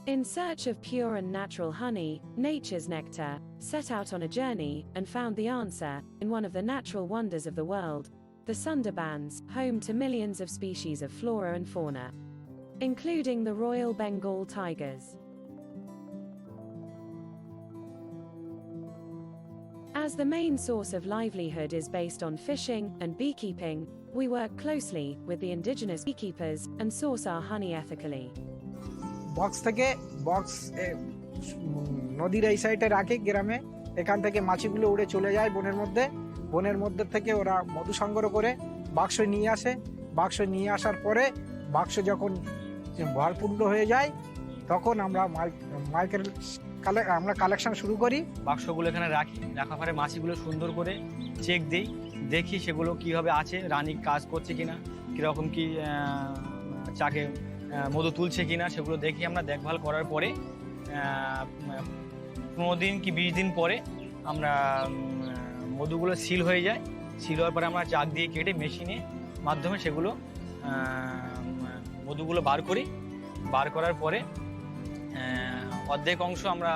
In search of pure and natural honey, nature's Nectar set out on a journey and found the answer in one of the natural wonders of the world, the Sundarbans, home to millions of species of flora and fauna, including the Royal Bengal tigers. As the main source of livelihood is based on fishing and beekeeping, we work closely with the indigenous beekeepers and source our honey ethically. Box থেকে box নদীর এই সাইডে রাখে গ্রামে, এখান থেকে মাছিগুলো উড়ে চলে যায় বনের মধ্যে থেকে ওরা মধু সংগ্রহ করে বাক্স নিয়ে আসে। বাক্স নিয়ে আসার পরে বাক্স যখন ভরপূর্ণ হয়ে যায় তখন আমরা আমরা কালেকশন শুরু করি। বাক্সগুলো এখানে রাখার পরে মাছিগুলো সুন্দর করে চেক দিই, দেখি সেগুলো কীভাবে আছে, রানী কাজ করছে কিনা, কীরকম কি চাকে মধু তুলছে কিনা, সেগুলো দেখি আমরা দেখভাল করার পরে 15 দিন কি 20 দিন পরে আমরা মধুগুলো সিল হয়ে যায়। সিল হওয়ার পরে আমরা চাক দিয়ে কেটে মেশিনে মাধ্যমে সেগুলো মধুগুলো বার করি। বার করার পরে অর্ধেক অংশ আমরা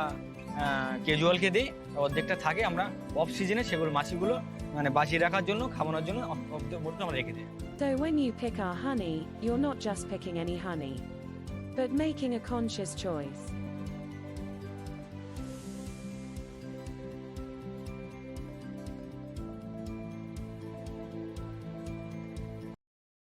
ক্যাজুয়ালকে দিই, অর্ধেকটা থাকে আমরা অফ সিজনে সেগুলো মাছিগুলো মানে বাঁচিয়ে রাখার জন্য, খাওয়ানোর জন্য মধ্যে আমরা রেখে দিই। So when you pick our honey, you're not just picking any honey, but making a conscious choice.